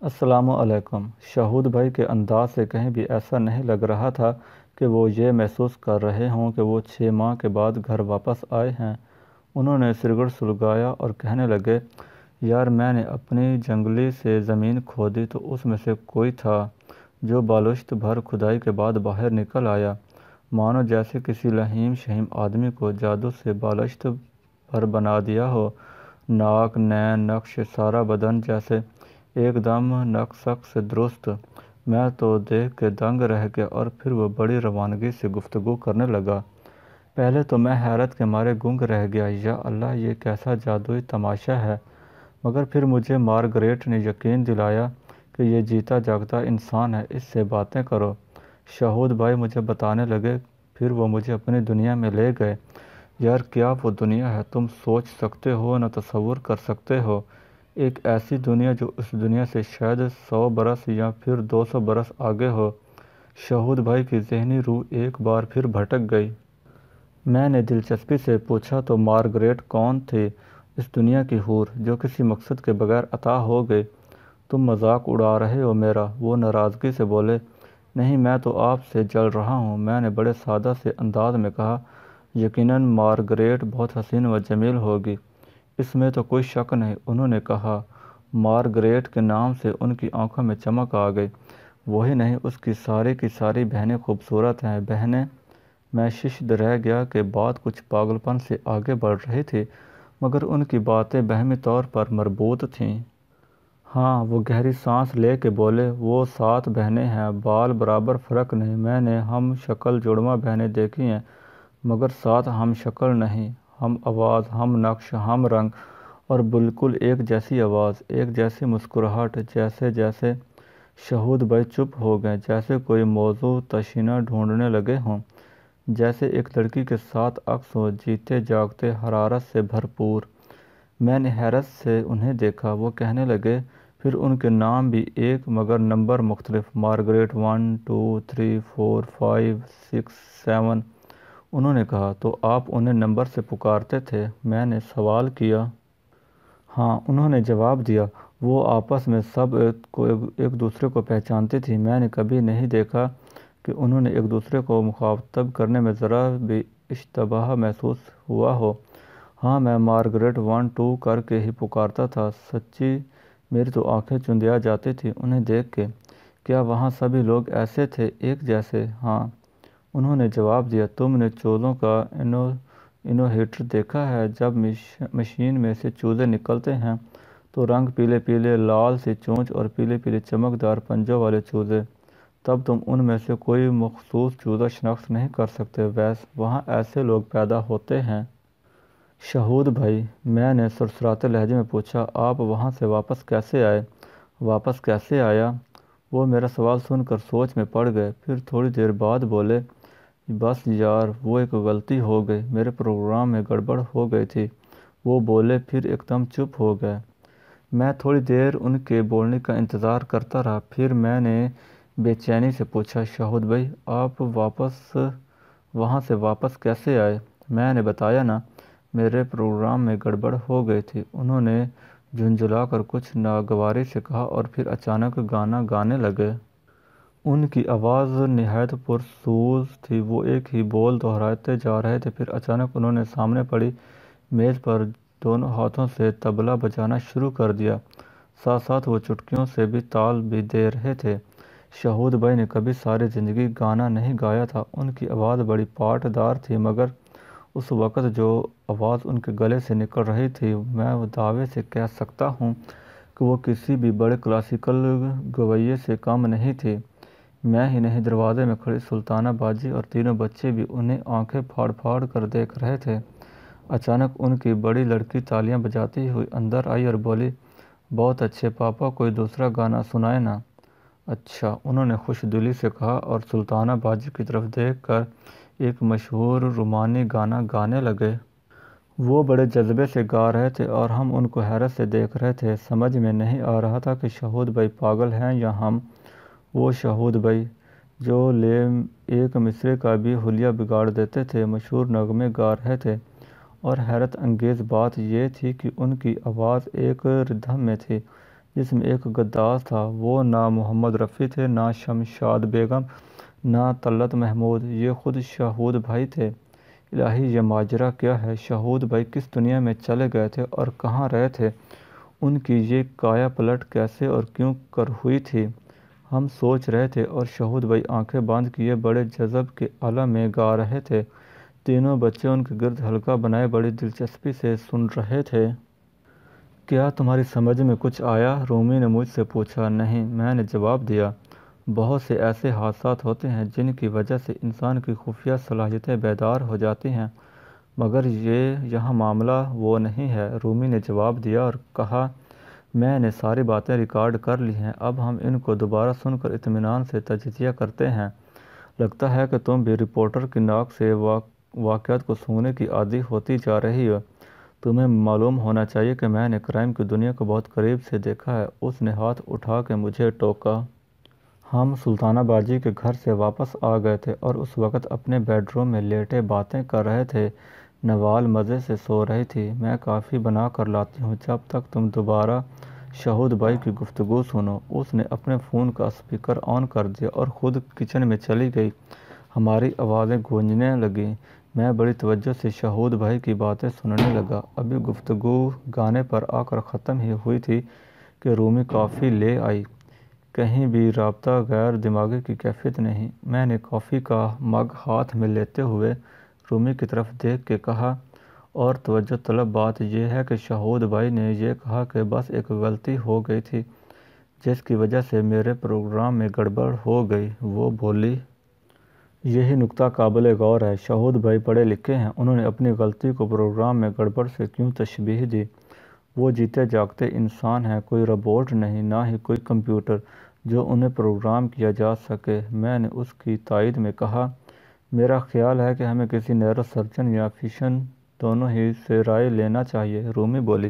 السلام علیکم۔ شہود بھائی کے انداز سے کہیں بھی ایسا نہیں لگ رہا تھا کہ وہ یہ محسوس کر رہے ہوں کہ وہ 6 ماہ کے بعد گھر واپس آئے ہیں۔ انہوں نے سگریٹ سلگایا اور کہنے لگے، یار میں نے اپنی جنگلی سے زمین کھودی تو اس میں سے کوئی تھا جو بالشت بھر کھدائی کے بعد باہر نکل آیا، مانو جیسے کسی لئیم شہیم آدمی کو جادو سے بالشت بھر بنا دیا ہو۔ ناک، نین، نقش، سارا بدن جیسے ایک دم نقشق سے درست۔ میں تو دیکھ کے دنگ رہ گیا اور پھر وہ بڑی روانگی سے گفتگو کرنے لگا۔ پہلے تو میں حیرت کے مارے گنگ رہ گیا، یا اللہ یہ کیسا جادوئی تماشا ہے، مگر پھر مجھے مارگریٹ نے یقین دلایا کہ یہ جیتا جاگتا انسان ہے، اس سے باتیں کرو۔ شہود بھائی مجھے بتانے لگے، پھر وہ مجھے اپنی دنیا میں لے گئے۔ یار کیا وہ دنیا ہے، تم سوچ سکتے ہو نہ تصور کر سکتے ہو، ایک ایسی دنیا جو اس دنیا سے شاید 100 برس یا پھر 200 برس آگے ہو۔ شہود بھائی کی ذہنی روح ایک بار پھر بھٹک گئی۔ میں نے دلچسپی سے پوچھا، تو مارگریٹ کون تھی؟ اس دنیا کی حور جو کسی مقصد کے بغیر عطا ہو گئی؟ تم مذاق اڑا رہے ہو میرا؟ وہ ناراضگی سے بولے۔ نہیں، میں تو آپ سے جل رہا ہوں، میں نے بڑے سادہ سے انداز میں کہا۔ یقیناً مارگریٹ بہت حسین و جمیل ہوگی، اس میں تو کوئی شک نہیں، انہوں نے کہا۔ مارگریٹ کے نام سے ان کی آنکھوں میں چمک آ گئی۔ وہی نہیں، اس کی ساری بہنیں خوبصورت ہیں۔ بہنیں؟ میں ششد رہ گیا کہ بات کچھ پاگل پن سے آگے بڑھ رہی تھی، مگر ان کی باتیں بہمی طور پر مربوط تھیں۔ ہاں، وہ گہری سانس لے کے بولے، وہ 7 بہنیں ہیں، بال برابر فرق نہیں۔ میں نے ہم شکل جڑواں بہنیں دیکھی ہیں، مگر 7 ہم شکل نہیں، ہم آواز، ہم نقش، ہم رنگ، اور بالکل ایک جیسی آواز، ایک جیسی مسکراہٹ۔ جیسے شہود بھائی چپ ہو گئے، جیسے کوئی موضوع تشنہ ڈھونڈنے لگے ہوں، جیسے ایک لڑکی کے ساتھ عکس ہو، جیتے جاگتے، حرارت سے بھرپور۔ میں نے حیرت سے انہیں دیکھا۔ وہ کہنے لگے، پھر ان کے نام بھی ایک مگر نمبر مختلف، مارگریٹ 1 2 3 4 5 6 7۔ انہوں نے کہا، تو آپ انہیں نمبر سے پکارتے تھے؟ میں نے سوال کیا۔ ہاں، انہوں نے جواب دیا، وہ آپس میں سب ایک دوسرے کو پہچانتی تھیں۔ میں نے کبھی نہیں دیکھا کہ انہوں نے ایک دوسرے کو مخاطب کرنے میں ذرا بھی اشتباہ محسوس ہوا ہو۔ ہاں، میں مارگریٹ 1 2 کر کے ہی پکارتا تھا۔ سچی میری تو آنکھیں چندیا جاتی تھیں انہیں دیکھ کے۔ کیا وہاں سبھی لوگ ایسے تھے، ایک جیسے؟ ہاں، انہوں نے جواب دیا۔ تم نے چوزوں کا انوہیٹر دیکھا ہے؟ جب مشین میں سے چوزے نکلتے ہیں تو رنگ پیلے پیلے، لال سی چونچ اور پیلے پیلے چمکدار پنجوں والے چوزے، تب تم ان میں سے کوئی مخصوص چوزا شناخت نہیں کر سکتے، وہاں ایسے لوگ پیدا ہوتے ہیں۔ شہود بھائی، میں نے سرسراتے لہجے میں پوچھا، آپ وہاں سے واپس کیسے آئے؟ واپس کیسے آیا؟ وہ میرا سوال سن کر سوچ میں پڑ گئے، پھر تھوڑی دیر بعد بولے، بس یار، وہ ایک غلطی ہو گئی، میرے پروگرام میں گڑبڑ ہو گئی تھی۔ وہ بولے، پھر ایک دم چپ ہو گئے۔ میں تھوڑی دیر ان کے بولنے کا انتظار کرتا رہا، پھر میں نے بے چینی سے پوچھا، شہود بھائی، آپ وہاں سے واپس کیسے آئے؟ میں نے بتایا نا، میرے پروگرام میں گڑبڑ ہو گئی تھی، انہوں نے جھنجھلا کر کچھ ناگواری سے کہا اور پھر اچانک گانا گانے لگے۔ ان کی آواز نہایت پرسوز تھی، وہ ایک ہی بول دہراتے جا رہے تھے، پھر اچانک انہوں نے سامنے پڑی میز پر دونوں ہاتھوں سے طبلہ بجانا شروع کر دیا، ساتھ ساتھ وہ چٹکیوں سے بھی تال بھی دے رہے تھے۔ شہود بھائی نے کبھی ساری زندگی گانا نہیں گایا تھا، ان کی آواز بڑی پاٹ دار تھی، مگر اس وقت جو آواز ان کے گلے سے نکل رہی تھی، میں دعوے سے کہہ سکتا ہوں کہ وہ کسی بھی بڑے کلاسیکل گویے سے کم نہیں تھی۔ میں ہی نہیں، دروازے میں کھڑی سلطانہ باجی اور تینوں بچے بھی انہیں آنکھیں پھاڑ پھاڑ کر دیکھ رہے تھے۔ اچانک ان کی بڑی لڑکی تالیاں بجاتی ہوئی اندر آئی اور بولی، بہت اچھے پاپا، کوئی دوسرا گانا سنائیں نا۔ اچھا، انہوں نے خوش دلی سے کہا اور سلطانہ باجی کی طرف دیکھ کر ایک مشہور رومانی گانا گانے لگے۔ وہ بڑے جذبے سے گا رہے تھے اور ہم ان کو حیرت سے دیکھ رہے تھے، سمجھ میں نہیں آ رہا تھا کہ شہود بھائی پاگل ہیں یا ہم۔ وہ شہود بھائی جو ایک مصرعے کا بھی حلیہ بگاڑ دیتے تھے، مشہور نغمے گا رہے تھے، اور حیرت انگیز بات یہ تھی کہ ان کی آواز ایک ردھم میں تھی جس میں ایک غدار تھا۔ وہ نہ محمد رفیع تھے، نہ شمشاد بیگم، نہ طلعت محمود، یہ خود شہود بھائی تھے۔ الہی، یہ ماجرا کیا ہے؟ شہود بھائی کس دنیا میں چلے گئے تھے اور کہاں رہے تھے؟ ان کی یہ کایا پلٹ کیسے اور کیوں کر ہوئی تھی؟ ہم سوچ رہے تھے اور شہود بھائی آنکھیں باندھ کیے بڑے جذب کے عالم میں گا رہے تھے۔ تینوں بچے ان کے گرد حلقہ بنائے بڑی دلچسپی سے سن رہے تھے۔ کیا تمہاری سمجھ میں کچھ آیا؟ رومی نے مجھ سے پوچھا۔ نہیں، میں نے جواب دیا۔ بہت سے ایسے حادثات ہوتے ہیں جن کی وجہ سے انسان کی خفیہ صلاحیتیں بیدار ہو جاتی ہیں، مگر یہاں معاملہ وہ نہیں ہے، رومی نے جواب دیا اور کہا، میں نے ساری باتیں ریکارڈ کر لی ہیں، اب ہم ان کو دوبارہ سن کر اطمینان سے تجزیہ کرتے ہیں۔ لگتا ہے کہ تم بھی رپورٹر کی ناک سے واقعات کو سونگھنے کی عادی ہوتی جا رہی ہو۔ تمہیں معلوم ہونا چاہیے کہ میں نے کرائم کی دنیا کو بہت قریب سے دیکھا ہے۔ اس نے ہاتھ اٹھا کے مجھے ٹوکا۔ ہم سلطانہ باجی کے گھر سے واپس آ گئے تھے اور اس وقت اپنے بیڈ روم میں لیٹے باتیں کر رہے تھے۔ نوال مزے سے سو رہی تھی۔ میں کافی بنا کر لاتی ہوں جب تک تم دوبارہ شہود بھائی کی گفتگو سنو۔ اس نے اپنے فون کا اسپیکر آن کر دیا اور خود کچن میں چلی گئی۔ ہماری آوازیں گونجنے لگیں۔ میں بڑی توجہ سے شہود بھائی کی باتیں سننے لگا۔ ابھی گفتگو گانے پر آ کر ختم ہی ہوئی تھی کہ رومی کافی لے آئی۔ کہیں بھی رابطہ غیر دماغی کی کیفیت نہیں۔ میں نے کافی کا مگ ہاتھ میں لیتے ہوئے رومی کی طرف دیکھ کے کہا، اور توجہ طلب بات یہ ہے کہ شہود بھائی نے یہ کہا کہ بس ایک غلطی ہو گئی تھی جس کی وجہ سے میرے پروگرام میں گڑبڑ ہو گئی۔ وہ بولی، یہی نکتہ قابل غور ہے۔ شہود بھائی پڑھے لکھے ہیں، انہوں نے اپنی غلطی کو پروگرام میں گڑبڑ سے کیوں تشبیہ دی؟ وہ جیتے جاگتے انسان ہیں، کوئی روبوٹ نہیں، نہ ہی کوئی کمپیوٹر جو انہیں پروگرام کیا جا سکے۔ میں نے اس کی تائید میں کہا، میرا خیال ہے کہ ہمیں کسی نیورو سرجن یا فزیشین دونوں ہی سے رائے لینا چاہیے۔ رومی بولی،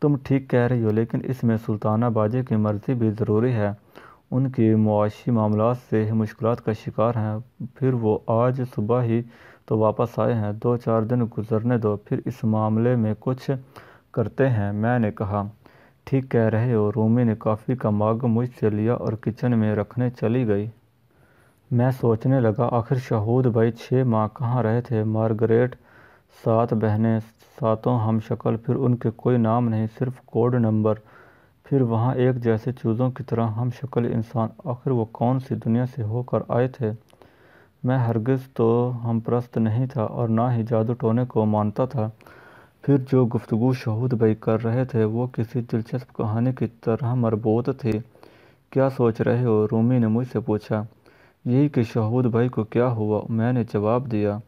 تم ٹھیک کہہ رہی ہو، لیکن اس میں سلطانہ باجی کی مرضی بھی ضروری ہے۔ ان کی معاشی معاملات سے مشکلات کا شکار ہیں، پھر وہ آج صبح ہی تو واپس آئے ہیں، 2-4 دن گزرنے دو، پھر اس معاملے میں کچھ کرتے ہیں۔ میں نے کہا، ٹھیک کہہ رہے ہو۔ رومی نے کافی کا مگ مجھ سے لیا اور کچن میں رکھنے چلی گئی۔ میں سوچنے لگا، آخر شہود بھائی 6 ماہ کہاں رہے تھے؟ مارگریٹ، 7 بہنیں، ساتوں ہم شکل، پھر ان کے کوئی نام نہیں، صرف کوڈ نمبر، پھر وہاں ایک جیسے چوزوں کی طرح ہم شکل انسان۔ آخر وہ کون سی دنیا سے ہو کر آئے تھے؟ میں ہرگز تو ہم پرست نہیں تھا اور نہ ہی جادو ٹونے کو مانتا تھا۔ پھر جو گفتگو شہود بھائی کر رہے تھے وہ کسی دلچسپ کہانی کی طرح مربوط تھی۔ کیا سوچ رہے ہو؟ رومی نے مجھ سے پوچھا۔ یہی کہ شہود بھائی کو کیا ہوا؟ میں نے جواب دیا۔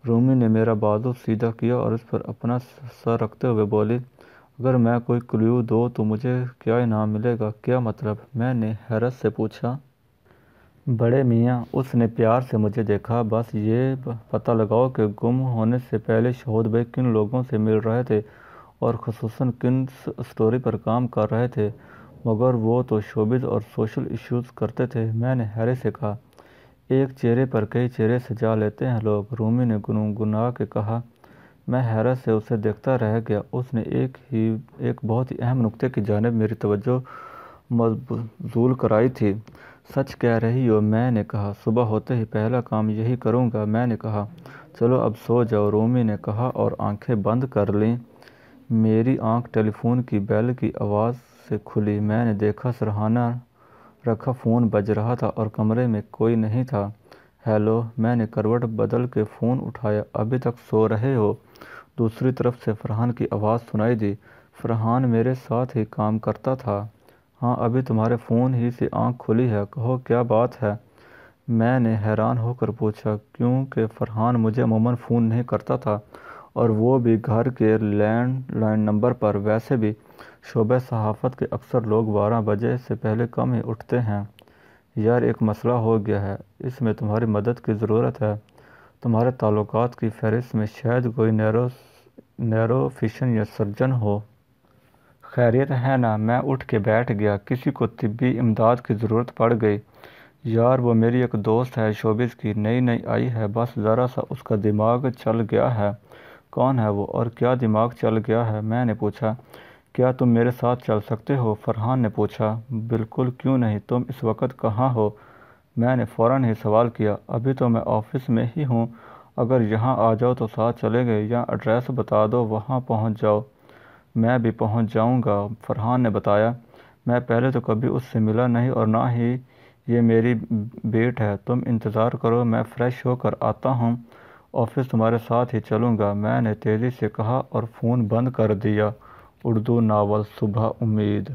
رومی نے میرا بازو سیدھا کیا اور اس پر اپنا سر رکھتے ہوئے بولی، اگر میں کوئی کلیو دوں تو مجھے کیا انعام ملے گا؟ کیا مطلب؟ میں نے حیرت سے پوچھا۔ بڑے میاں، اس نے پیار سے مجھے دیکھا، بس یہ پتہ لگاؤ کہ گم ہونے سے پہلے شہود بھائی کن لوگوں سے مل رہے تھے اور خصوصاً کن اسٹوری پر کام کر رہے تھے۔ مگر وہ تو شوبز اور سوشل ایشوز کرتے تھے۔ میں نے حیرت سے کہا، ایک چہرے پر کئی چہرے سجا لیتے ہیں لوگ؟ رومی نے گنگنا کے کہا۔ میں حیرت سے اسے دیکھتا رہ گیا۔ اس نے ایک بہت ہی اہم نکتے کی جانب میری توجہ مبذول کرائی تھی۔ سچ کہہ رہی ہو؟ میں نے کہا۔ صبح ہوتے ہی پہلا کام یہی کروں گا۔ میں نے کہا، چلو اب سو جاؤ، رومی نے کہا اور آنکھیں بند کر لیں۔ میری آنکھ ٹیلی فون کی بیل کی آواز سے کھلی۔ میں نے دیکھا سرہانہ رکھا فون بج رہا تھا اور کمرے میں کوئی نہیں تھا۔ ہیلو، میں نے کروٹ بدل کے فون اٹھایا۔ ابھی تک سو رہے ہو؟ دوسری طرف سے فرحان کی آواز سنائی دی۔ فرحان میرے ساتھ ہی کام کرتا تھا۔ ہاں، ابھی تمہارے فون ہی سے آنکھ کھلی ہے، کہو کیا بات ہے؟ میں نے حیران ہو کر پوچھا، کیونکہ فرحان مجھے عموماً فون نہیں کرتا تھا اور وہ بھی گھر کے لینڈ لائن نمبر پر۔ ویسے بھی شعبہ صحافت کے اکثر لوگ 12 بجے سے پہلے کم ہی اٹھتے ہیں۔ یار، ایک مسئلہ ہو گیا ہے، اس میں تمہاری مدد کی ضرورت ہے۔ تمہارے تعلقات کی فہرست میں شاید کوئی نیورو فزیشین یا سرجن ہو۔ خیریت ہے نا؟ میں اٹھ کے بیٹھ گیا۔ کسی کو طبی امداد کی ضرورت پڑ گئی؟ یار، وہ میری ایک دوست ہے، شوبز کی، نئی آئی ہے، بس ذرا سا اس کا دماغ چل گیا ہے۔ کون ہے وہ اور کیا دماغ چل گیا ہے؟ میں نے پوچھا۔ کیا تم میرے ساتھ چل سکتے ہو؟ فرحان نے پوچھا۔ بالکل، کیوں نہیں، تم اس وقت کہاں ہو؟ میں نے فوراً ہی سوال کیا۔ ابھی تو میں آفس میں ہی ہوں، اگر یہاں آ جاؤ تو ساتھ چلیں گے، یا ایڈریس بتا دو وہاں پہنچ جاؤ۔ میں بھی پہنچ جاؤں گا، فرحان نے بتایا۔ میں پہلے تو کبھی اس سے ملا نہیں اور نہ ہی یہ میری بیٹ ہے، تم انتظار کرو، میں فریش ہو کر آتا ہوں، آفس تمہارے ساتھ ہی چلوں گا، میں نے تیزی سے کہا اور فون بند کر دیا۔ اردو ناول صبح امید۔